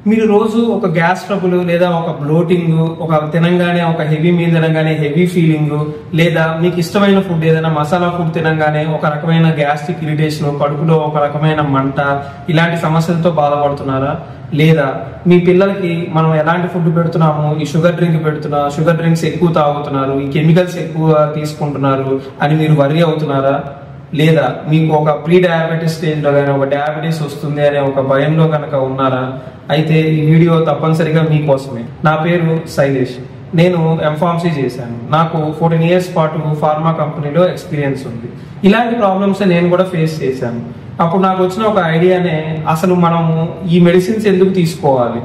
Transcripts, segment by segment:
మీరు రోజు ఒక గ్యాస్ ట్రబుల్ లేదా ఒక బ్లోటింగ్, ఒక తినంగానే ఒక హెవీ మీల్ తినంగానే హెవీ ఫీలింగ్, లేదా మీకు ఇష్టమైన ఫుడ్ ఏదైనా మసాలా ఫుడ్ తినంగానే ఒక రకమైన గ్యాస్ట్రిక్ ఇరిటేషన్, కడుపులో ఒక రకమైన మంట, ఇలాంటి సమస్యలతో బాధపడుతున్నారా? లేదా మీ పిల్లలకి మనం ఎలాంటి ఫుడ్ పెడుతున్నాము, ఈ షుగర్ డ్రింక్స్ ఎక్కువ తాగుతున్నారు, ఈ కెమికల్స్ ఎక్కువ తీసుకుంటున్నారు అని మీరు వరీ అవుతున్నారా? లేదా మీకు ఒక ప్రీ డయాబెటీస్ స్టేజ్ లో కానీ ఒక డయాబెటీస్ వస్తుంది అనే ఒక భయంలో కనుక ఉన్నారా? అయితే ఈ వీడియో తప్పనిసరిగా మీకోసమే. నా పేరు శైలేష్, నేను ఎంఫార్మసీ చేశాను. నాకు 14 years పాటు ఫార్మా కంపెనీలో ఎక్స్పీరియన్స్ ఉంది. ఇలాంటి ప్రాబ్లమ్స్ నేను కూడా ఫేస్ చేశాను. అప్పుడు నాకు వచ్చిన ఒక ఐడియానే, అసలు మనము ఈ మెడిసిన్స్ ఎందుకు తీసుకోవాలి,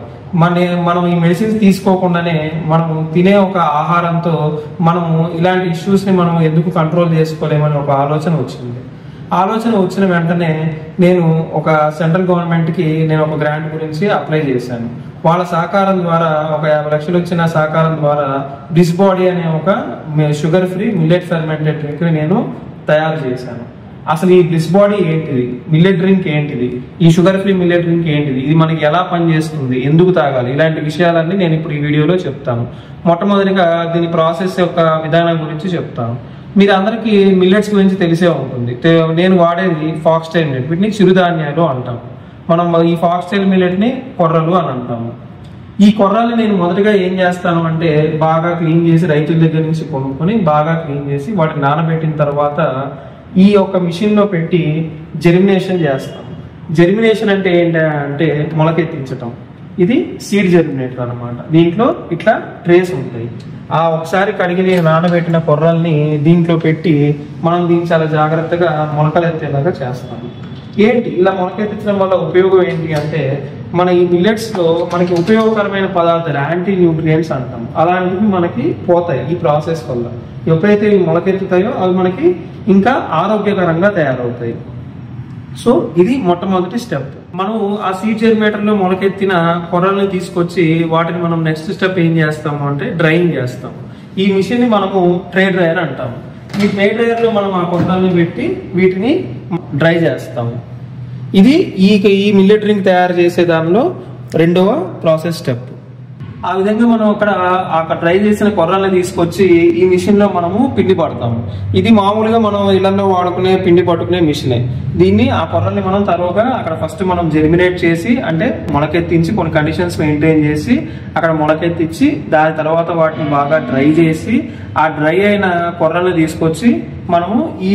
మనం ఈ మెడిసిన్స్ తీసుకోకుండానే మనము తినే ఒక ఆహారంతో మనము ఇలాంటి ఇష్యూస్ ని మనం ఎందుకు కంట్రోల్ చేసుకోలేమని ఒక ఆలోచన వచ్చిన వెంటనే నేను ఒక సెంట్రల్ గవర్నమెంట్ కి నేను ఒక గ్రాంట్ గురించి అప్లై చేశాను. వాళ్ళ సహకారం ద్వారా ఒక 50 లక్షలు వచ్చిన సహకారం ద్వారా బ్లిస్ బాడీ అనే ఒక sugar free millet fermented drink ని నేను తయారు చేశాను. అసలు ఈ బ్లిస్ బాడీ ఏంటిది, మిల్లెట్ డ్రింక్ ఏంటిది, ఈ షుగర్ ఫ్రీ మిల్లెట్ డ్రింక్ ఏంటిది, ఇది మనకి ఎలా పనిచేస్తుంది, ఎందుకు తాగాలి, ఇలాంటి విషయాలన్నీ నేను ఇప్పుడు ఈ వీడియోలో చెప్తాను. మొట్టమొదటిగా దీని ప్రాసెస్ యొక్క విధానం గురించి చెప్తాను. మీరు అందరికీ మిల్లెట్స్ గురించి తెలిసే ఉంటుంది. నేను వాడేది ఫాక్స్టైల్ మిల్లెట్, వీటిని చిరుధాన్యాలు అంటాం. మనం ఈ ఫాక్స్టైల్ మిల్లెట్ ని కొర్రలు అని అంటాము. ఈ కొర్రలు నేను మొదటగా ఏం చేస్తాను అంటే బాగా క్లీన్ చేసి రైతుల దగ్గర నుంచి కొనుక్కొని బాగా క్లీన్ చేసి వాటిని నానబెట్టిన తర్వాత ఈ యొక్క మిషన్ లో పెట్టి జెర్మినేషన్ చేస్తాం. జెర్మినేషన్ అంటే ఏంటంటే మొలకెత్తించటం. ఇది సీడ్ జెర్మినేటర్ అన్నమాట. దీంట్లో ఇట్లా ట్రేస్ ఉంటాయి. ఆ ఒకసారి కడిగి నానబెట్టిన కొర్రల్ని దీంట్లో పెట్టి మనం దీన్ని చాలా జాగ్రత్తగా మొలకలెత్తేలాగా చేస్తాము. ఏంటి ఇలా మొలకెత్తించడం వల్ల ఉపయోగం ఏంటి అంటే, మన ఈ మిల్లెట్స్ లో మనకి ఉపయోగకరమైన పదార్థాలు, యాంటీ న్యూట్రియంట్స్ అంటాం, అలాంటివి మనకి పోతాయి ఈ ప్రాసెస్ వల్ల. ఎప్పుడైతే ఇవి మొలకెత్తుతాయో అవి మనకి ఇంకా ఆరోగ్యకరంగా తయారవుతాయి. సో ఇది మొట్టమొదటి స్టెప్. మనం ఆ సీడ్ జెర్మినేటర్ లో మొలకెత్తిన కొర్రల్ని తీసుకొచ్చి వాటిని మనం నెక్స్ట్ స్టెప్ ఏం చేస్తాము అంటే డ్రైయింగ్ చేస్తాం. ఈ మిషన్ ని మనము ట్రే డ్రైయర్ అంటాము. ఈ ట్రే డ్రైయర్ లో మనం ఆ కొర్రల్ని పెట్టి వీటిని డ్రై చేస్తాము. ఇది ఈ మిల్లెట్ డ్రింక్ తయారు చేసే దానిలో రెండవ ప్రాసెస్ స్టెప్. ఆ విధంగా మనం అక్కడ డ్రై చేసిన కొర్రల్ని తీసుకొచ్చి ఈ మిషన్ లో మనము పిండి పడతాము. ఇది మామూలుగా మనం ఇళ్లలో వాడుకునే పిండి పట్టుకునే మిషనే. దీన్ని ఆ కొర్రల్ని మనం తరువుగా అక్కడ ఫస్ట్ మనం జెర్మినేట్ చేసి, అంటే మొలకెత్తించి కొన్ని కండిషన్స్ మెయింటైన్ చేసి అక్కడ మొలకెత్తించి దాని తర్వాత వాటిని బాగా డ్రై చేసి ఆ డ్రై అయిన కొర్రల్ని తీసుకొచ్చి మనము ఈ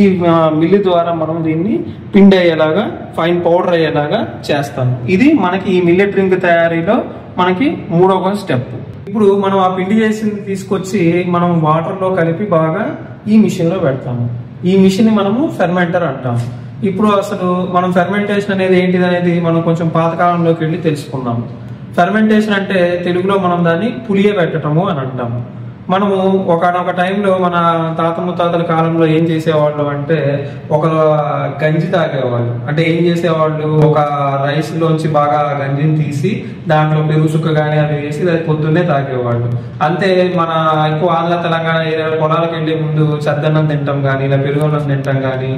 మిల్లు ద్వారా మనం దీన్ని పిండి అయ్యేలాగా, ఫైన్ పౌడర్ అయ్యేలాగా చేస్తాము. ఇది మనకి ఈ మిల్లెట్ డ్రింక్ తయారీలో మనకి మూడవ స్టెప్. ఇప్పుడు మనం ఆ పిండి చేసింది తీసుకొచ్చి మనం వాటర్ లో కలిపి బాగా ఈ మిషన్ లో పెడతాము. ఈ మిషన్ ని మనము ఫెర్మెంటర్ అంటాము. ఇప్పుడు అసలు మనం ఫెర్మెంటేషన్ అనేది ఏంటిది అనేది మనం కొంచెం పాతకాలంలోకి వెళ్ళి తెలుసుకున్నాము. ఫెర్మెంటేషన్ అంటే తెలుగులో మనం దాన్ని పులియ పెట్టడము అని అంటాము. మనము ఒకనొక టైంలో మన తాత ముత్తాతల కాలంలో ఏం చేసేవాళ్ళు అంటే ఒక గంజి తాగేవాళ్ళు. అంటే ఏం చేసేవాళ్ళు, ఒక రైస్ లోంచి బాగా గంజిని తీసి దాంట్లో పెరుగు చుక్క కానీ అవి వేసి దాన్ని పొద్దున్నే తాగేవాళ్ళు. అంతే మన ఎక్కువ ఆంధ్ర తెలంగాణ ఏరియాలో పొలాలకు వెళ్లే ముందు చద్దన్నం తింటాం కానీ ఇలా పెరుగన్నం తింటాం కానీ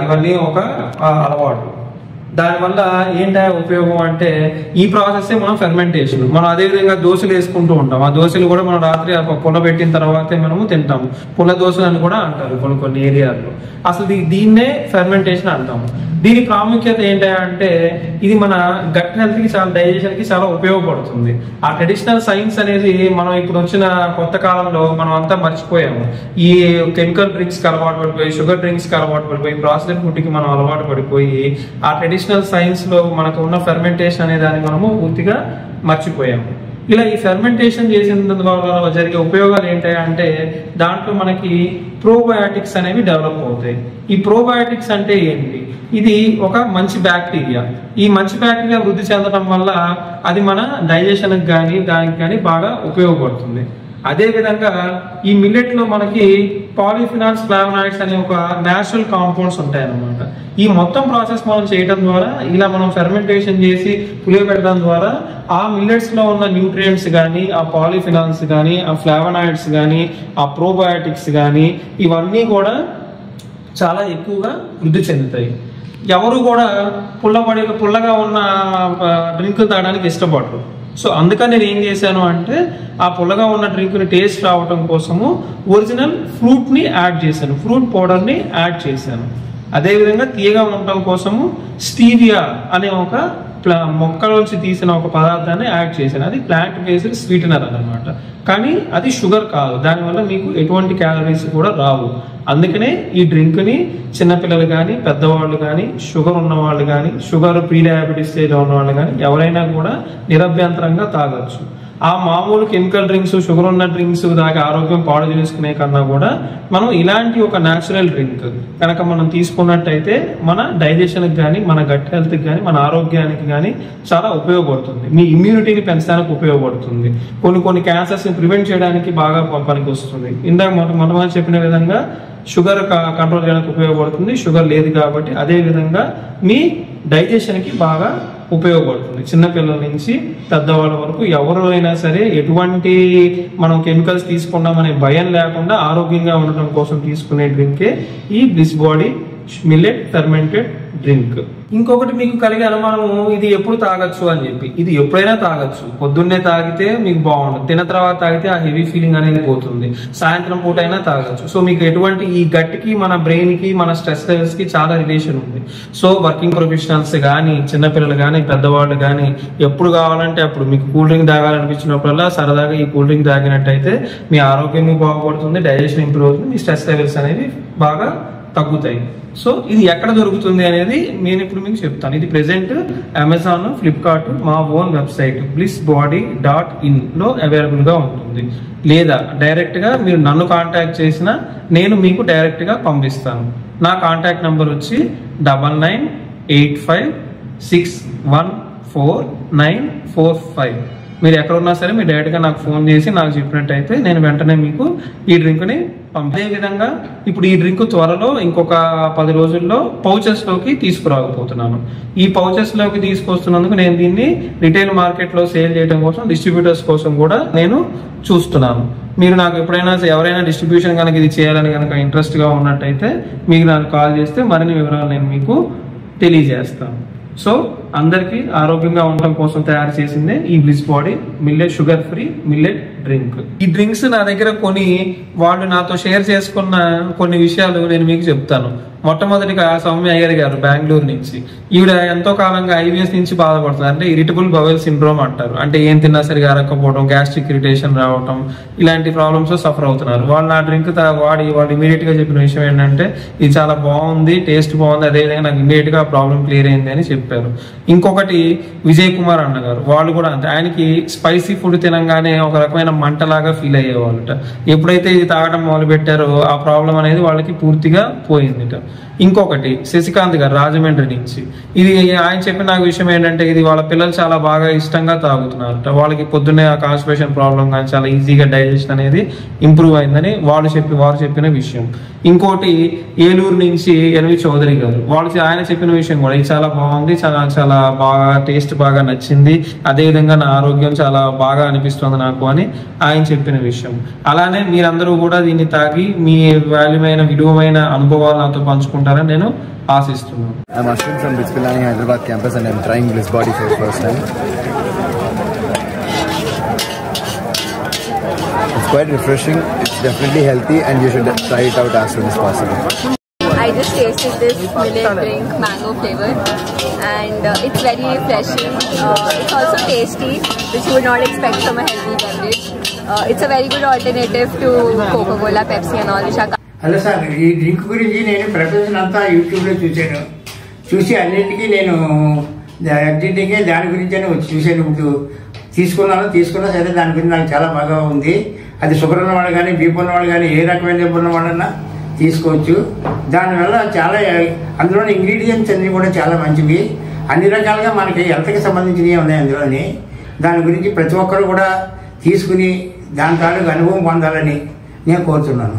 ఇవన్నీ ఒక అలవాటు. దానివల్ల ఏంటో ఉపయోగం అంటే ఈ ప్రాసెస్ మనం ఫెర్మెంటేషన్. మనం అదే విధంగా దోశలు వేసుకుంటూ ఉంటాం. ఆ దోశలు కూడా మనం రాత్రి పుల్ల పెట్టిన తర్వాతే మనము తింటాము. పుల్ల దోశలు అని కూడా అంటారు కొన్ని ఏరియాల్లో. అసలు దీన్నే ఫెర్మెంటేషన్ అంటాము. దీని ప్రాముఖ్యత ఏంటంటే ఇది మన గట్ హెల్త్ కి చాలా, డైజెషన్ కి చాలా ఉపయోగపడుతుంది. ఆ ట్రెడిషనల్ సైన్స్ అనేది మనం ఇప్పుడు వచ్చిన కొత్త కాలంలో మనం అంతా మర్చిపోయాము. ఈ కెమికల్ డ్రింక్స్ కి అలవాటు పడిపోయి, షుగర్ డ్రింక్స్ కి అలవాటు పడిపోయి, ప్రాసెస్డ్ ఫుడ్ కి మనం అలవాటు పడిపోయి ఆ ట్రెడిషనల్ సైన్స్ లో మనకు ఉన్న ఫెర్మెంటేషన్ అనే దాన్ని మనము పూర్తిగా మర్చిపోయాము. ఇలా ఈ ఫెర్మెంటేషన్ చేసిన వల్ల జరిగే ఉపయోగాలు ఏంటంటే దాంట్లో మనకి ప్రోబయాటిక్స్ అనేవి డెవలప్ అవుతాయి. ఈ ప్రోబయాటిక్స్ అంటే ఏంటి? ఇది ఒక మంచి బ్యాక్టీరియా. ఈ మంచి బ్యాక్టీరియా వృద్ధి చెందడం వల్ల అది మన డైజెషన్ కానీ దానికి కానీ బాగా ఉపయోగపడుతుంది. అదే విధంగా ఈ మిల్లెట్ లో మనకి పాలిఫినాల్స్, ఫ్లావనాయిడ్స్ అనే ఒక నేచురల్ కాంపౌండ్స్ ఉంటాయి అన్నమాట. ఈ మొత్తం ప్రాసెస్ మనం చేయడం ద్వారా, ఇలా మనం ఫెర్మెంటేషన్ చేసి పులియబెట్టడం ద్వారా ఆ మిల్లెట్స్ లో ఉన్న న్యూట్రియంట్స్ కానీ, ఆ పాలిఫినాల్స్ కానీ, ఆ ఫ్లావనాయిడ్స్ కానీ, ఆ ప్రోబయాటిక్స్ కానీ ఇవన్నీ కూడా చాలా ఎక్కువగా వృద్ధి చెందుతాయి. ఎవరు కూడా పుల్లగా ఉన్న డ్రింక్ తాగడానికి ఇష్టపడరు. సో అందుకని నేను ఏం చేశాను అంటే ఆ పుల్లగా ఉన్న డ్రింక్ని టేస్ట్ రావడం కోసము ఒరిజినల్ ఫ్రూట్ని యాడ్ చేశాను, ఫ్రూట్ పౌడర్ని యాడ్ చేశాను. అదేవిధంగా తీయగా ఉండటం కోసము స్టీవియా అనే ఒక మొక్కలోంచి తీసిన ఒక పదార్థాన్ని యాడ్ చేశాను. అది ప్లాంట్ బేస్డ్ స్వీటనర్ అన్నమాట. కానీ అది షుగర్ కాదు, దానివల్ల మీకు ఎటువంటి క్యాలరీస్ కూడా రావు. అందుకనే ఈ డ్రింక్ని చిన్నపిల్లలు కానీ పెద్దవాళ్ళు కానీ షుగర్ ఉన్న వాళ్ళు కానీ షుగర్ ప్రీ డయాబెటీస్ స్టేజ్లో ఉన్న వాళ్ళు కానీ ఎవరైనా కూడా నిరభ్యంతరంగా తాగొచ్చు. ఆ మామూలు కెమికల్ డ్రింక్స్, షుగర్ ఉన్న డ్రింక్స్ దాకా ఆరోగ్యం పాడు చేసుకునే కన్నా కూడా మనం ఇలాంటి ఒక న్యాచురల్ డ్రింక్ కనుక మనం తీసుకున్నట్టయితే మన డైజెషన్కి కానీ మన గట్ హెల్త్కి కానీ మన ఆరోగ్యానికి కానీ చాలా ఉపయోగపడుతుంది. మీ ఇమ్యూనిటీని పెంచడానికి ఉపయోగపడుతుంది. కొన్ని క్యాన్సర్స్ని ప్రివెంట్ చేయడానికి బాగా పనికి వస్తుంది. ఇందాక మనం చెప్పిన విధంగా షుగర్ కంట్రోల్ చేయడానికి ఉపయోగపడుతుంది. షుగర్ లేదు కాబట్టి అదే విధంగా మీ డైజెషన్కి బాగా ఉపయోగపడుతుంది. చిన్నపిల్లల నుంచి పెద్దవాళ్ళ వరకు ఎవరు అయినా సరే ఎటువంటి మనం కెమికల్స్ తీసుకున్నామనే భయం లేకుండా ఆరోగ్యంగా ఉండటం కోసం తీసుకునే డ్రింకే ఈ bliss body millet fermented drink. ఇంకొకటి మీకు కలిగే అనుమానము ఇది ఎప్పుడు తాగొచ్చు అని చెప్పి. ఇది ఎప్పుడైనా తాగొచ్చు. పొద్దున్నే తాగితే మీకు బాగుంటుంది, తిన్న తర్వాత తాగితే ఆ హెవీ ఫీలింగ్ అనేది పోతుంది. సాయంత్రం పూట అయినా తాగొచ్చు. సో మీకు ఎటువంటి ఈ గట్కి మన బ్రెయిన్ కి మన స్ట్రెస్ లెవెల్స్ కి చాలా రిలేషన్ ఉంది. సో వర్కింగ్ ప్రొఫెషనల్స్ కానీ చిన్నపిల్లలు కానీ పెద్దవాళ్ళు కానీ ఎప్పుడు కావాలంటే అప్పుడు మీకు కూల్ డ్రింక్ తాగాలనిపించినప్పుడల్లా సరదాగా ఈ కూల్ డ్రింక్ తాగినట్టయితే మీ ఆరోగ్యం బాగుపడుతుంది, డైజెషన్ ఇంప్రూవ్ అవుతుంది, మీ స్ట్రెస్ లెవెల్స్ అనేవి బాగా తగ్గుతాయి. సో ఇది ఎక్కడ దొరుకుతుంది అనేది నేను ఇప్పుడు మీకు చెప్తాను. ఇది ప్రెసెంట్ అమెజాన్, ఫ్లిప్కార్ట్, మా ఓన్ వెబ్సైట్ blissbody.in లో అవైలబుల్గా ఉంటుంది. లేదా డైరెక్ట్గా మీరు నన్ను కాంటాక్ట్ చేసినా నేను మీకు డైరెక్ట్గా పంపిస్తాను. నా కాంటాక్ట్ నెంబర్ వచ్చి 9985614945. మీరు ఎక్కడున్నా సరే మీరు డైరెక్ట్గా నాకు ఫోన్ చేసి నాకు చెప్పినట్టయితే నేను వెంటనే మీకు ఈ డ్రింక్ని అదే విధంగా ఇప్పుడు ఈ డ్రింక్ త్వరలో ఇంకొక 10 రోజుల్లో పౌచెస్లోకి తీసుకురాకపోతున్నాను. ఈ పౌచెస్లోకి తీసుకొస్తున్నందుకు నేను దీన్ని రిటైల్ మార్కెట్లో సేల్ చేయడం కోసం డిస్ట్రిబ్యూటర్స్ కోసం కూడా నేను చూస్తున్నాను. మీరు నాకు ఎప్పుడైనా ఎవరైనా డిస్ట్రిబ్యూషన్ కనుక ఇది చేయాలని కనుక ఇంట్రెస్ట్గా ఉన్నట్టయితే మీకు నాకు కాల్ చేస్తే మరిన్ని వివరాలు నేను మీకు తెలియజేస్తాను. సో అందరికీ ఆరోగ్యంగా ఉండటం కోసం తయారు చేసిందే ఈ bliss body millet sugar free millet drink. ఈ డ్రింక్స్ నా దగ్గర వాళ్ళు నాతో షేర్ చేసుకున్న కొన్ని విషయాలు నేను మీకు చెప్తాను. మొట్టమొదటిగా సౌమ్య అయ్యర్ గారు బెంగళూరు నుంచి. ఈవిడ ఎంతో కాలంగా ఐబిఎస్ నుంచి బాధపడుతుంది. అంటే ఇరిటబుల్ బవెల్ సిండ్రోమ్ అంటారు. అంటే ఏం తిన్నా సరిగా అరక్కపోవడం, గ్యాస్ట్రిక్ ఇరిటేషన్ రావడం, ఇలాంటి ప్రాబ్లమ్స్ సఫర్ అవుతున్నారు. వాళ్ళు నా డ్రింక్ వాళ్ళు ఇమీడియట్ గా చెప్పిన విషయం ఏంటంటే ఇది చాలా బాగుంది, టేస్ట్ బాగుంది, అదేవిధంగా నాకు ఇమీడియట్ గా ప్రాబ్లం క్లియర్ అయింది అని చెప్పారు. ఇంకొకటి విజయ్ కుమార్ అన్న గారు, వాళ్ళు కూడా అంతే. ఆయనకి స్పైసీ ఫుడ్ తినంగానే ఒక రకమైన మంటలాగా ఫీల్ అయ్యేవాళ్ళట. ఎప్పుడైతే ఇది తాగడం మొదలు పెట్టారో ఆ ప్రాబ్లం అనేది వాళ్ళకి పూర్తిగా పోయిందిట. ఇంకొకటి శశికాంత్ గారు రాజమండ్రి నుంచి. ఇది ఆయన చెప్పిన నాకు విషయం ఏంటంటే ఇది వాళ్ళ పిల్లలు చాలా బాగా ఇష్టంగా తాగుతున్నారట. వాళ్ళకి పొద్దున్నే ఆ కాన్స్టిపేషన్ ప్రాబ్లం కానీ చాలా ఈజీగా డైజెషన్ అనేది ఇంప్రూవ్ అయిందని వారు చెప్పిన విషయం. ఇంకోటి ఏలూరు నుంచి ఎన్వి చౌదరి గారు, ఆయన చెప్పిన విషయం కూడా ఇది చాలా బాగుంది, చాలా బాగా టేస్ట్ బాగా నచ్చింది, అదేవిధంగా నా ఆరోగ్యం చాలా బాగా అనిపిస్తుంది నాకు అని ఆయన చెప్పిన విషయం. అలానే మీరందరూ కూడా దీన్ని తాగి మీ విలువైన అనుభవాలు నాతో పంచుకుంటారని నేను ఆశిస్తున్నాను. I'm Ashwin from Bits Pilani Hyderabad campus and I'm trying Bliss Body for the first time. It's quite refreshing, it's definitely healthy and you should try it out as soon as possible. I just tasted this millet drink, mango flavor, and it's very refreshing. It's also tasty, which you would not expect from a healthy beverage. It's a very good alternative to Coca-Cola, Pepsi and all, which are... hello sir, ఈ drink గురించి నేను ప్రపంచం అంతా యూట్యూబ్లో చూసి అన్నింటికీ నేను అన్నింటికీ దాని గురించి వచ్చి చూసాను. ఇప్పుడు తీసుకున్నా సరే దాని గురించి నాకు చాలా బాగా ఉంది. అది షుగర్ ఉన్నవాళ్ళు కానీ బీపీ ఉన్నవాళ్ళు కానీ ఏ రకమైన జబ్బు ఉన్నవాళ్ళన్నా తీసుకోవచ్చు. దానివల్ల చాలా అందులో ఇంగ్రీడియంట్స్ అన్నీ కూడా చాలా మంచివి, అన్ని రకాలుగా మనకి హెల్త్కి సంబంధించినవి ఉన్నాయి అందులోని. దాని గురించి ప్రతి ఒక్కరు కూడా తీసుకుని దాని తాలూకు అనుభవం పొందాలని నేను కోరుతున్నాను.